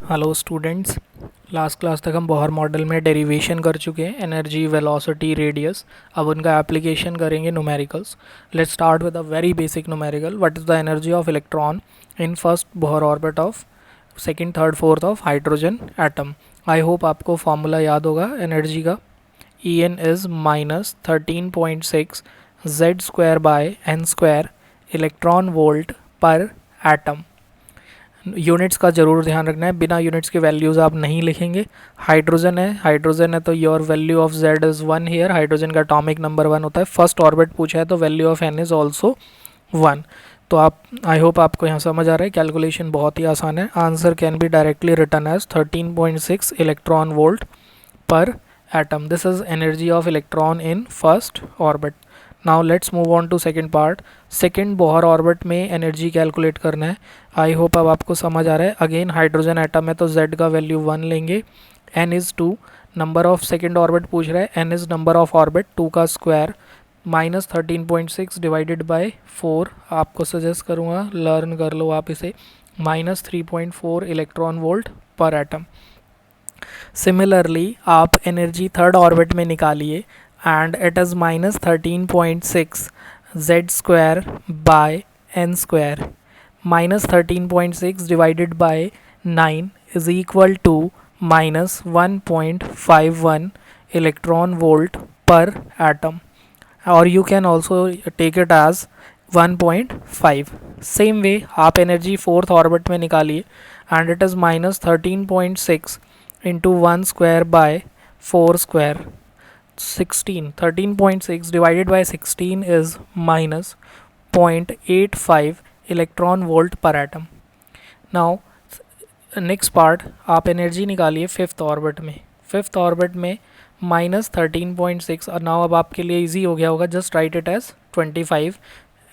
Hello students. Last class तक हम Bohr model में डेरिवेशन कर चुके हैं, एनर्जी, वेलोसिटी, रेडियस। अब उनका एप्लीकेशन करेंगे numericals. Let's start with a very basic numerical. What is the energy of electron in first Bohr orbit of second, third, fourth of hydrogen atom. I hope आपको formula याद होगा energy का। E N is -13.6 Z square by N square electron volt per atom. Units का ज़रूर ध्यान रखना है, बिना यूनिट्स के वैल्यूज़ आप नहीं लिखेंगे। हाइड्रोजन है तो your value of Z is 1 here. Hydrogen का एटॉमिक नंबर 1 होता है। फर्स्ट ऑर्बिट पूछा है तो value of N is also 1। तो आप, आई होप आपको यहाँ समझ आ रहा है। कैलकुलेशन बहुत ही आसान है। Answer can be directly written as 13.6 electron volt per atom. This is energy of electron in first orbit. Now let's move on to second part. Second Bohr orbit में एनर्जी कैलकुलेट करना है। I hope अब आपको समझ आ रहा है। Again hydrogen atom है तो z का वैल्यू 1 लेंगे। n is 2। Number of second orbit पूछ रहा है। n is number of orbit, 2 का स्क्वायर -13.6 डिवाइडेड बाय 4। आपको सजेस्ट करूँगा लर्न कर लो आप इसे। -3.4 electron volt per atom. Similarly आप एनर्जी थर्ड ऑर्बिट में निकालिए and it is -13.6 Z square by N square. -13.6 divided by 9 is equal to -1.51 electron volt per atom, और you can also take it as 1.5। Same way आप energy fourth orbit में निकालिए and it is -13.6 into 1 square by 4 square, 16. 13.6 divided by 16 is -0.85 electron volt per atom. Now next part, आप energy निकालिए fifth orbit में। Fifth orbit में -13.6, और now अब आपके लिए इजी हो गया होगा। Just write it as 25।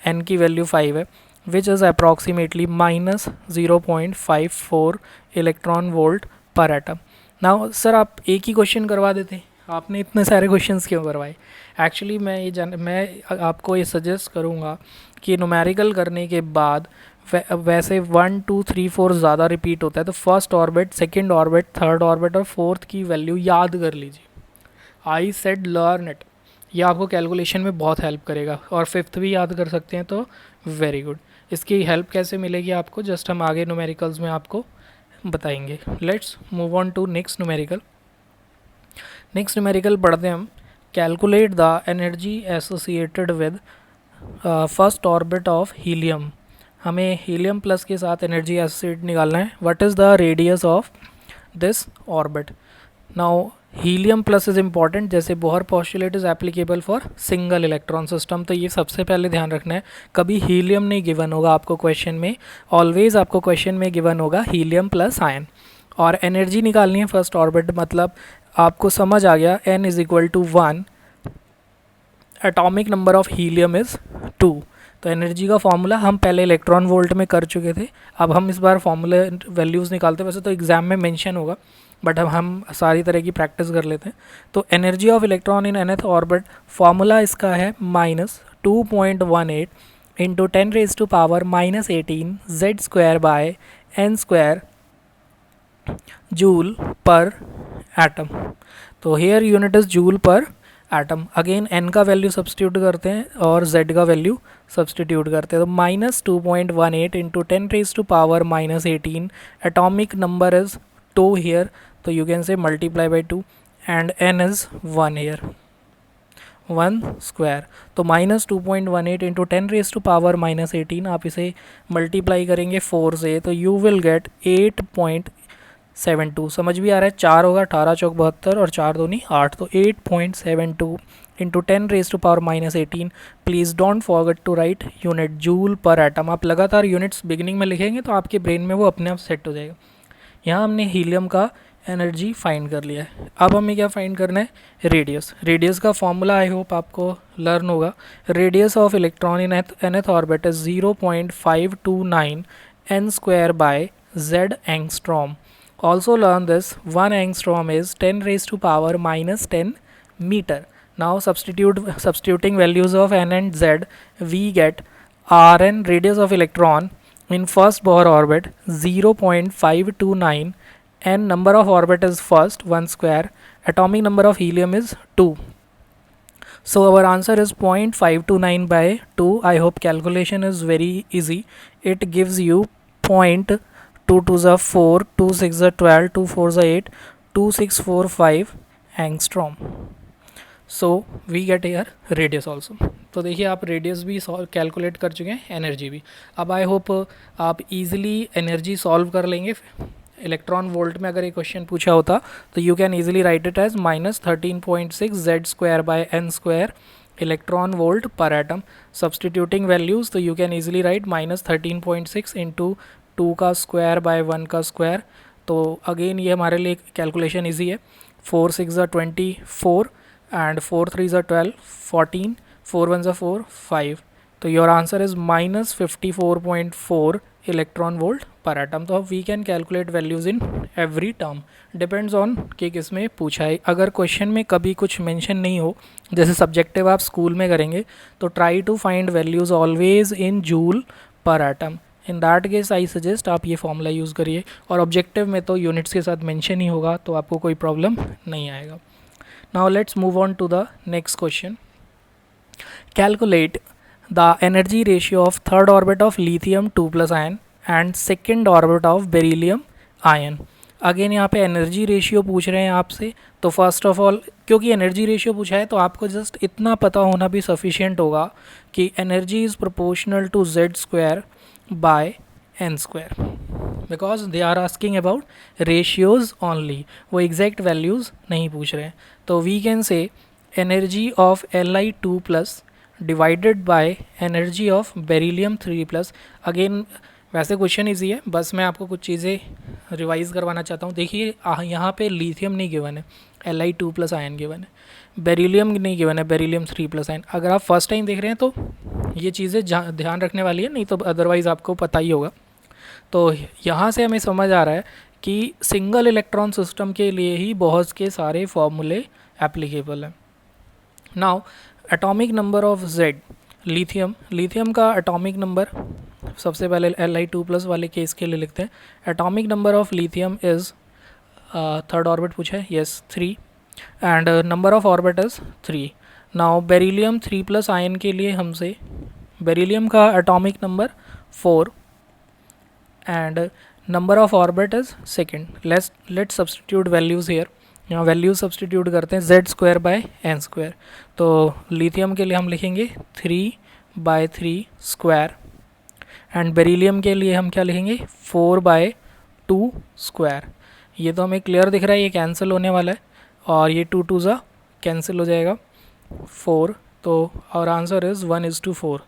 N की वैल्यू 5 है, which is approximately -0.54 electron volt per atom. Now sir आप एक ही क्वेश्चन करवा देते, आपने इतने सारे क्वेश्चंस क्यों करवाए? एक्चुअली मैं आपको ये सजेस्ट करूँगा कि न्यूमेरिकल करने के बाद वैसे 1 2 3 4 ज़्यादा रिपीट होता है, तो first orbit, second orbit, third orbit और फोर्थ की वैल्यू याद कर लीजिए। I said learn it. ये आपको कैलकुलेशन में बहुत हेल्प करेगा। और फिफ्थ भी याद कर सकते हैं तो वेरी गुड। इसकी हेल्प कैसे मिलेगी आपको, जस्ट हम आगे न्यूमेरिकल्स में आपको बताएंगे। Let's move on to next numerical. Next numerical पढ़ते हैं हम। Calculate the energy associated with first orbit of helium. हमें हीलियम प्लस के साथ एनर्जी एसोसिएट निकालना है। What is the radius of this orbit? Now helium plus is important, जैसे Bohr postulate is applicable for single electron system, तो ये सबसे पहले ध्यान रखना है। कभी हीलियम नहीं गिवन होगा आपको क्वेश्चन में, ऑलवेज आपको क्वेश्चन में गिवन होगा हीलियम प्लस आयन। और एनर्जी निकालनी है फर्स्ट ऑर्बिट, मतलब आपको समझ आ गया n is equal to 1, atomic number of helium is 2। तो एनर्जी का फॉर्मूला हम पहले इलेक्ट्रॉन वोल्ट में कर चुके थे, अब हम इस बार फॉर्मूले वैल्यूज़ निकालते हैं। वैसे तो एग्जाम में मेंशन होगा, बट अब हम सारी तरह की प्रैक्टिस कर लेते हैं। तो energy of electron in nth orbit, formula इसका है -2.18 into 10⁻⁻18 Z square by N square joule per atom. तो here unit is joule per atom. Again n का वैल्यू सब्सटीट्यूट करते हैं और z का वैल्यू सब्सटीट्यूट करते हैं। तो -2.18 into 10⁻⁻18, atomic number is 2 here, तो you can say multiply by 2 and n is 1 here, 1 square। तो -2.18 इंटू 10⁻⁻18 आप इसे मल्टीप्लाई करेंगे 4 से, तो you will get 8.72। समझ भी आ रहा है? 4 होगा, 18 चौक 72 और 4 दूनी 8, तो 8.72 into 10⁻⁻18। Please don't forget to write unit joule per atom. आप लगातार यूनिट्स बिगिनिंग में लिखेंगे तो आपके ब्रेन में वो अपने आप सेट हो जाएगा। यहाँ हमने हीलियम का एनर्जी फाइंड कर लिया है। अब हमें क्या फाइंड करना है? रेडियस। रेडियस का फॉर्मूला आई होप आपको लर्न होगा। Radius of electron in nth orbit is 0.529 n square by z angstrom. Also learn this 1 angstrom is 10⁻⁻10 metre. Now substituting values of n and z, we get Rn, radius of electron in first Bohr orbit 0.529 and number of orbit is first 1 square, atomic number of helium is 2. So our answer is 0.529 by 2. I hope calculation is very easy. It gives you 0.2 4, 2 6 12, 2 4 8, 2645 angstrom. So we get एयर radius also. तो देखिए आप radius भी calculate कर चुके हैं, energy भी. अब आई होप आप इजीली एनर्जी सॉल्व कर लेंगे. इलेक्ट्रॉन वोल्ट में अगर ये क्वेश्चन पूछा होता तो you can easily write it as -13.6 Z square by N square electron volt per atom. Substituting values तो you can easily write -13.6 into 2 का स्क्वायर बाय 1 का स्क्वायर. तो अगेन ये हमारे लिए कैलकुलेशन ईजी है. 4 6 24 and 4 3s are 12, 14, 4 1s are 4, 5. तो your answer is -54.4 electron volt per atom. तो we can calculate values in every term. Depends on कि किस में पूछा है. अगर क्वेश्चन में कभी कुछ मेंशन नहीं हो, जैसे सब्जेक्टिव आप स्कूल में करेंगे, तो try to find values always in joule per atom. In that case I suggest आप ये फॉर्मूला यूज़ करिए. और ऑब्जेक्टिव में तो यूनिट्स के साथ मेंशन ही होगा, तो आपको कोई प्रॉब्लम नहीं आएगा. Now let's move on to the next question. Calculate the energy ratio of third orbit of lithium 2 plus ion and second orbit of beryllium ion. Again यहाँ पे एनर्जी रेशियो पूछ रहे हैं आपसे. तो फर्स्ट ऑफ ऑल क्योंकि energy ratio पूछा है तो आपको जस्ट इतना पता होना भी सफिशिएंट होगा कि energy is proportional to Z square by N square, because they are asking about ratios only, वो एग्जैक्ट वैल्यूज़ नहीं पूछ रहे हैं. तो we can say energy of Li2 plus divided by energy of beryllium 3 plus. Again वैसे question easy है, बस मैं आपको कुछ चीज़ें रिवाइज करवाना चाहता हूँ. देखिए यहाँ पे लिथियम नहीं गिवन है, Li2 प्लस आयन गिवन है. बेरिलियम नहीं गिवन है, बेरिलियम 3 प्लस आयन. अगर आप फर्स्ट टाइम देख रहे हैं तो ये चीज़ें ध्यान रखने वाली है, नहीं तो अदरवाइज़ आपको पता ही होगा. तो यहाँ से हमें समझ आ रहा है कि सिंगल इलेक्ट्रॉन सिस्टम के लिए ही बहुत के सारे फॉर्मूले एप्लीकेबल हैं. Now atomic number of Z, lithium का एटॉमिक नंबर सबसे पहले Li2 प्लस वाले केस के लिए लिखते हैं. Atomic number of lithium is third orbit पूछा है, yes 3, and number of orbit is 3. Now beryllium 3 plus ion के लिए हमसे बेरिलियम का atomic number 4 and number of orbit is second. Let's substitute values here. यहाँ वैल्यूज सब्सटीट्यूट करते हैं z square by N square. तो लिथियम के लिए हम लिखेंगे 3/3 स्क्वायर एंड बेरिलियम के लिए हम क्या लिखेंगे 4/2 स्क्वायर. ये तो हमें क्लियर दिख रहा है, ये कैंसिल होने वाला है और ये 2 2 ज़ा कैंसिल हो जाएगा 4. तो और आंसर इज़ 1:4.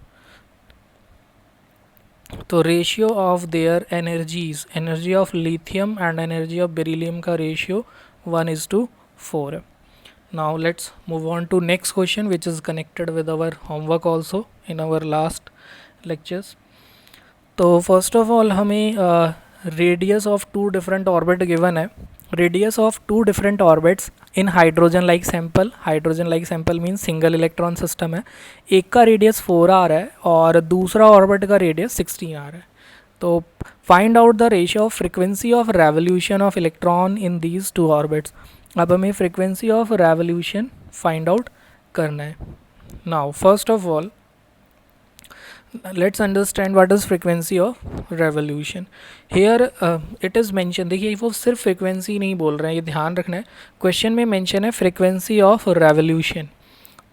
तो ratio of their energies, energy of lithium and energy of beryllium का रेशियो 1:4 है. Now let's move on to next question which is connected with our homework also in our last lectures. तो first of all हमें radius of 2 different orbit given है. Radius of 2 different orbits in hydrogen like sample. Hydrogen like sample means single electron system है. एक का radius 4 आ रहा है और दूसरा ऑर्बिट का रेडियस 16 आ रहा है. तो find out the ratio of frequency of revolution of electron in these 2 orbits. अब हमें frequency of revolution find out करना है. Now first of all let's understand what is frequency of revolution. Here it is mentioned, देखिए वो सिर्फ frequency नहीं बोल रहे हैं, ये ध्यान रखना है. क्वेश्चन में मेंशन है फ्रिक्वेंसी ऑफ रेवोल्यूशन.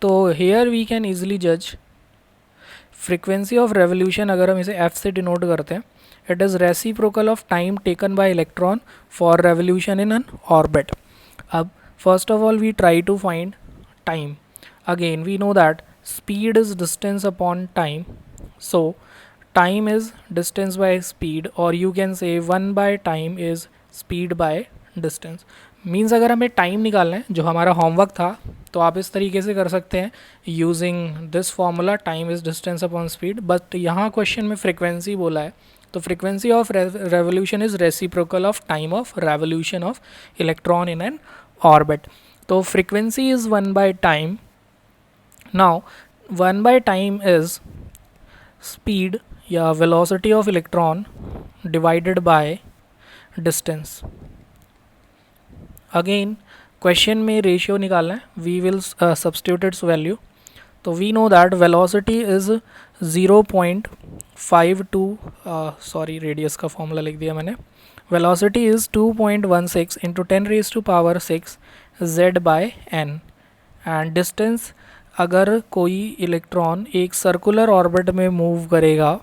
तो हेयर वी कैन ईजिली जज फ्रिक्वेंसी ऑफ रेवोल्यूशन. अगर हम इसे f से डिनोट करते हैं, it is reciprocal of time taken by electron for revolution in N orbit. अब first of all we try to find time. Again we know that speed is distance upon time. So time is distance by speed, or you can say 1/time is speed by distance. Means अगर हमें time निकालना है, जो हमारा homework था, तो आप इस तरीके से कर सकते हैं using this formula time is distance upon speed. But यहाँ क्वेश्चन में फ्रिक्वेंसी बोला है, तो frequency of revolution is reciprocal of time of revolution of electron in N orbit. तो frequency is 1/time. Now 1/time is speed या velocity of electron divided by distance. Again question में ratio निकालना है, we will substitute its value. तो we know that velocity is 0.52, sorry radius का formula लिख दिया मैंने. वेलोसिटी इज़ 2.16 into 10⁻⁶ z by n. And distance, अगर कोई इलेक्ट्रॉन एक सर्कुलर ऑर्बिट में मूव करेगा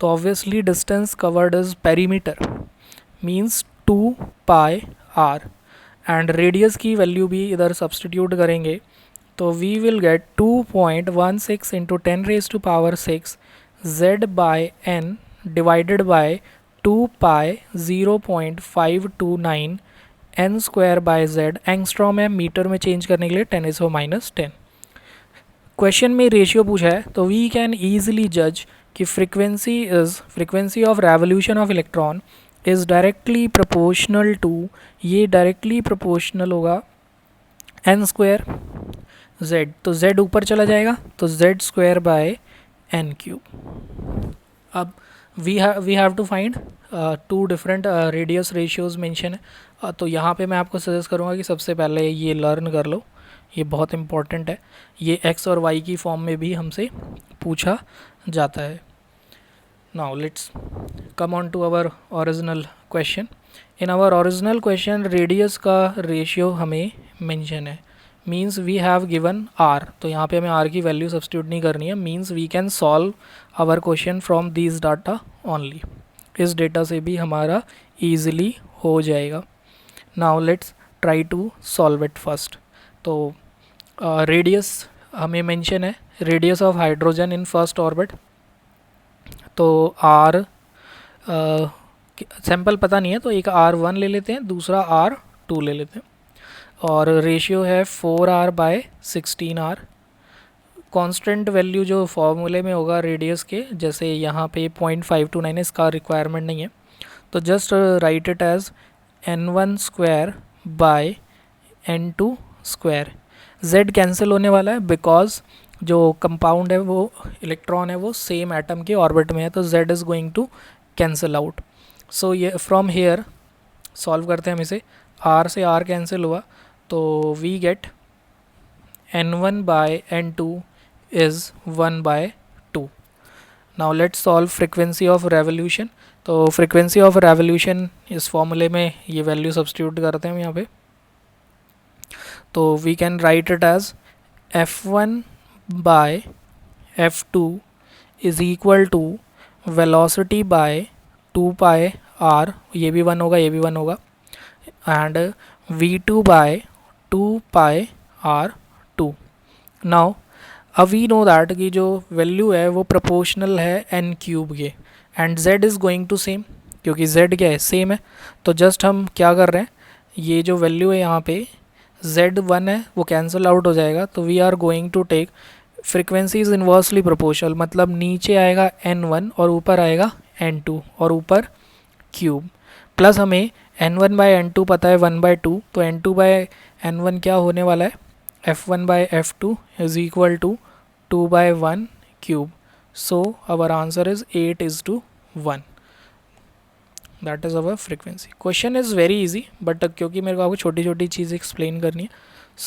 तो obviously distance covered is perimeter, means 2πr. And radius की वैल्यू भी इधर सब्सटीट्यूट करेंगे तो we will get 2.16 into 10⁻⁶ z by n divided by 2π 0.529 n square by z. Angstrom है, मीटर में चेंज करने के लिए 10⁻⁻10. क्वेश्चन में रेशियो पूछा है तो वी कैन ईजिली जज कि frequency of revolution of electron is directly proportional to, ये डायरेक्टली प्रोपोर्शनल होगा n स्क्वायर z. तो z ऊपर चला जाएगा तो z square by n cube. अब we have to find two different radius ratios mention है. तो यहाँ पे मैं आपको सजेस्ट करूँगा कि सबसे पहले ये लर्न कर लो, ये बहुत इंपॉर्टेंट है. ये x और y की फॉर्म में भी हमसे पूछा जाता है. Now let's come on to our original question. In our original question radius का रेशियो हमें मेंशन है, means we have given r. तो यहाँ पे हमें r की वैल्यू सब्स्टिट्यूट नहीं करनी है, means we can solve our question from these data only. इस डेटा से भी हमारा ईजिली हो जाएगा. Now let's try to solve it first. तो रेडियस हमें मेंशन है, radius of hydrogen in first orbit. तो r सैम्पल पता नहीं है तो एक r1 ले लेते हैं, दूसरा r2 ले लेते हैं. और रेशियो है 4r bye 16r. Constant value जो फॉर्मूले में होगा रेडियस के, जैसे यहाँ पे 0.529 इसका रिक्वायरमेंट नहीं है, तो just write it as n1 square by n2 square. z cancel होने वाला है बिकॉज जो कंपाउंड है वो इलेक्ट्रॉन है वो सेम एटम के ऑर्बिट में है, तो z is going to cancel out. So ये फ्रॉम हेयर सॉल्व करते हैं हम इसे. r से r कैंसिल हुआ तो we get n1 by n2 is 1 by 2. Now let's solve frequency of revolution. तो फ्रीक्वेंसी ऑफ रेवोल्यूशन इस फॉर्मूले में ये वैल्यू सब्स्टिट्यूट करते हैं हम यहाँ पे. तो we can write it as f1 by f2 is equal to velocity by 2πr. ये भी 1 होगा, ये भी 1 होगा. And v2 by 2πr2. Now अब वी नो दैट कि जो वैल्यू है वो प्रोपोर्शनल है n क्यूब के, and z is going to same, क्योंकि z क्या है, सेम है. तो जस्ट हम क्या कर रहे हैं, ये जो वैल्यू है यहाँ पे z1 है वो कैंसिल आउट हो जाएगा. तो we are going to take frequency is inversely proportional, मतलब नीचे आएगा n1 और ऊपर आएगा n2 और ऊपर क्यूब. प्लस हमें n1 बाय n2 पता है 1/2, तो n2 बाय n1 क्या होने वाला है, f1 by f2 is equal to 2/1 cube. So our answer is 8:1. That is our frequency. Question is very easy, but क्योंकि मेरे को आपको छोटी छोटी चीज़ एक्सप्लेन करनी है,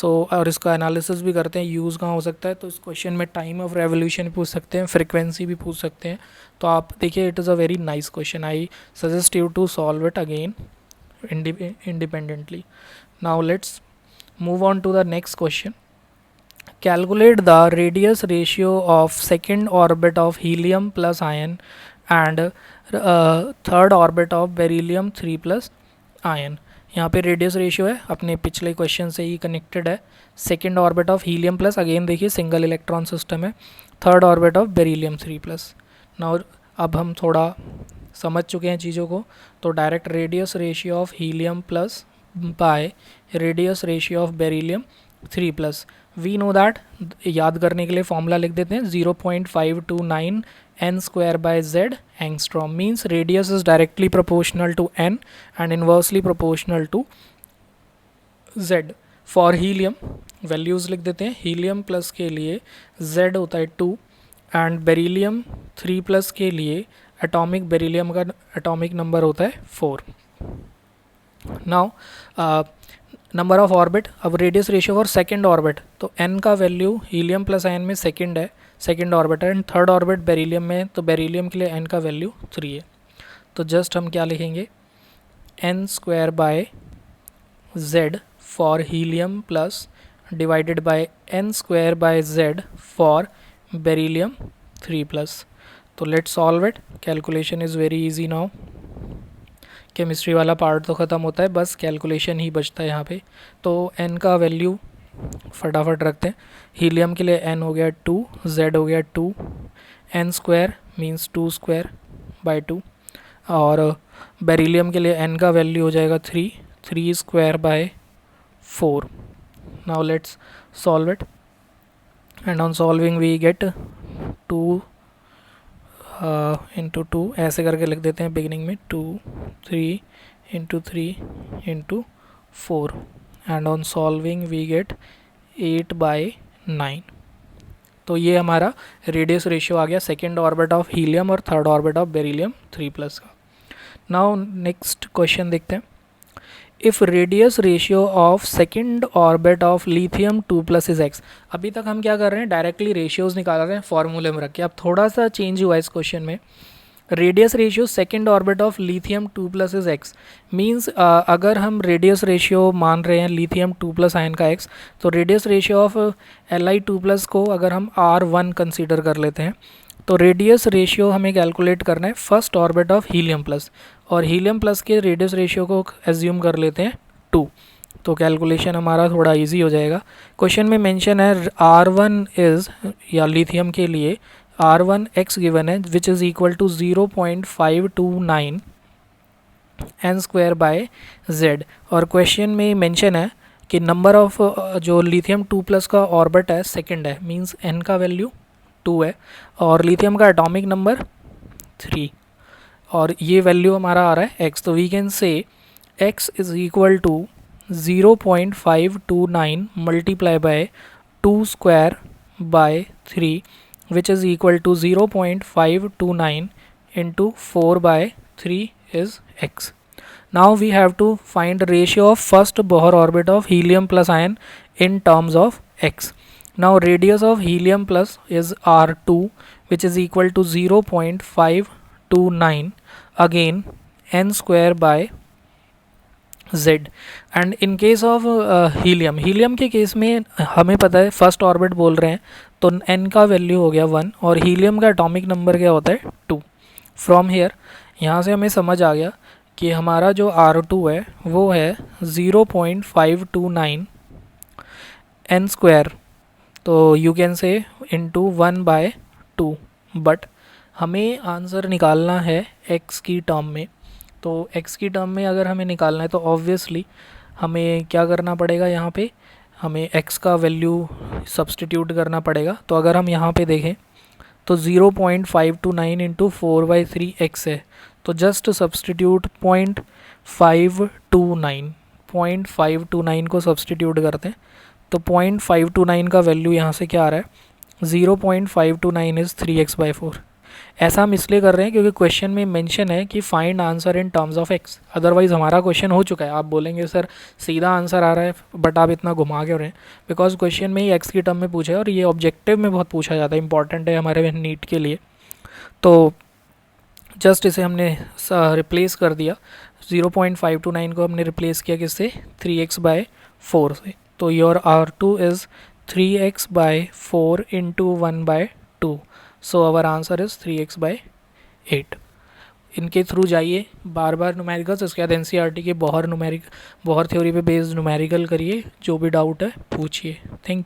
और इसका एनालिसिस भी करते हैं यूज़ कहाँ हो सकता है. तो इस क्वेश्चन में टाइम ऑफ रेवोल्यूशन पूछ सकते हैं, फ्रीक्वेंसी भी पूछ सकते हैं. तो आप देखिए, it is a very nice question. I suggest you to solve it again independently. Now let's move on to the next question. Calculate the radius ratio of second orbit of helium plus ion and third orbit of beryllium 3 plus ion. यहाँ पे radius ratio है, अपने पिछले question से ही connected है. Second orbit of helium plus, again देखिए single electron system है. Third orbit of beryllium 3 plus. Now अब हम थोड़ा समझ चुके हैं चीज़ों को, तो direct radius ratio of helium plus by radius ratio of beryllium 3 plus. We know that, याद करने के लिए फॉर्मूला लिख देते हैं, 0.529 n square by z angstrom. Means radius is directly proportional to n and inversely proportional to z. For helium values लिख देते हैं. हीलियम प्लस के लिए z होता है 2 एंड बेरिलियम 3 प्लस के लिए एटॉमिक बेरिलियम का एटॉमिक नंबर होता है 4. नाउ नंबर ऑफ ऑर्बिट, अब radius ratio for second orbit, तो n का वैल्यू हीलियम प्लस आयन में सेकेंड है, सेकेंड ऑर्बिट है, एंड थर्ड ऑर्बिट बेरिलियम में, तो बेरिलियम के लिए n का वैल्यू 3 है। तो जस्ट हम क्या लिखेंगे, n square by z for helium plus divided by n square by z for beryllium 3 plus. तो let's solve it, calculation is very easy now. Chemistry वाला पार्ट तो ख़त्म होता है, बस कैलकुलेशन ही बचता है यहाँ पे। तो n का वैल्यू फटाफट रखते हैं। हीलियम के लिए n हो गया 2, z हो गया 2, n square means 2 square bye 2, और बेरिलियम के लिए n का वैल्यू हो जाएगा 3, 3 square by 4। Now let's solve it, and on solving we get 2 into 2, ऐसे करके लिख देते हैं बिगिनिंग में, 2 3 into 3 into 4, and on solving we get 8/9। तो ये हमारा रेडियस रेशियो आ गया सेकेंड ऑर्बिट ऑफ हीलियम और third orbit of beryllium 3 plus का। नाउ नेक्स्ट क्वेश्चन देखते हैं। If radius ratio of second orbit of lithium 2 plus is X. अभी तक हम क्या कर रहे हैं, डायरेक्टली रेशियोज निकाल रहे हैं फॉर्मूले में रख के। अब थोड़ा सा चेंज हुआ इस क्वेश्चन में, radius ratio second orbit of lithium 2 plus is x means अगर हम रेडियस रेशियो मान रहे हैं लिथियम 2 प्लस आयन का एक्स, तो radius ratio of Li2 plus को अगर हम R1 कंसीडर कर लेते हैं, तो रेडियस रेशियो हमें कैलकुलेट करना है first orbit of helium plus, और हीलियम प्लस के रेडियस रेशियो को एज्यूम कर लेते हैं 2। तो कैलकुलेशन हमारा थोड़ा इजी हो जाएगा। क्वेश्चन में मेंशन है R1 इज़, या लिथियम के लिए R1 x गिवन है which is equal to 0.529 n square by z, और क्वेश्चन में मेंशन है कि नंबर ऑफ जो लिथियम 2 प्लस का ऑर्बिट है सेकंड है, मींस n का वैल्यू 2 है, और लिथियम का एटॉमिक नंबर 3, और ये वैल्यू हमारा आ रहा है x। तो we can say x is equal to 0.529 multiply by 2 square by 3 which is equal to 0.529 into 4 by 3 is x. Now we have to find the ratio of first Bohr orbit of helium plus ion in terms of x. Now radius of helium plus is R2 which is equal to 0.529 again n square by z, and in case of helium के case में हमें पता है first orbit बोल रहे हैं, तो n का वैल्यू हो गया 1 और हीलियम का एटॉमिक नंबर क्या होता है 2। फ्रॉम हेयर यहाँ से हमें समझ आ गया कि हमारा जो R2 है वो है 0.529 n स्क्वायर, तो you can say into 1/2, but हमें आंसर निकालना है x की टर्म में। तो x की टर्म में अगर हमें निकालना है तो ऑब्वियसली हमें क्या करना पड़ेगा, यहाँ पे हमें x का वैल्यू सब्सटीट्यूट करना पड़ेगा। तो अगर हम यहाँ पे देखें तो 0.529 इंटू 4/3 x है, तो जस्ट सब्सटीट्यूट 0.529 को सब्सटीट्यूट करते हैं, तो 0.529 का वैल्यू यहाँ से क्या आ रहा है, 0.529 इज़ 3x/4। ऐसा हम इसलिए कर रहे हैं क्योंकि क्वेश्चन में मेंशन है कि find answer in terms of x, otherwise हमारा क्वेश्चन हो चुका है। आप बोलेंगे सर सीधा आंसर आ रहा है बट आप इतना घुमा क्यों रहे हैं, बिकॉज क्वेश्चन में ही एक्स की टर्म में पूछा है और ये ऑब्जेक्टिव में बहुत पूछा जाता है, इंपॉर्टेंट है हमारे नीट के लिए। तो जस्ट इसे हमने रिप्लेस कर दिया, 0.529 को हमने रिप्लेस किया किससे, 3x/4 से। तो your R2 is 3x/4 into 1/2, so our answer is 3x/8। इनके थ्रू जाइए बार बार न्यूमेरिकल्स, इसके बाद NCERT के बॉहर थ्योरी पे बेस्ड न्यूमेरिकल करिए, जो भी डाउट है पूछिए। Thank you.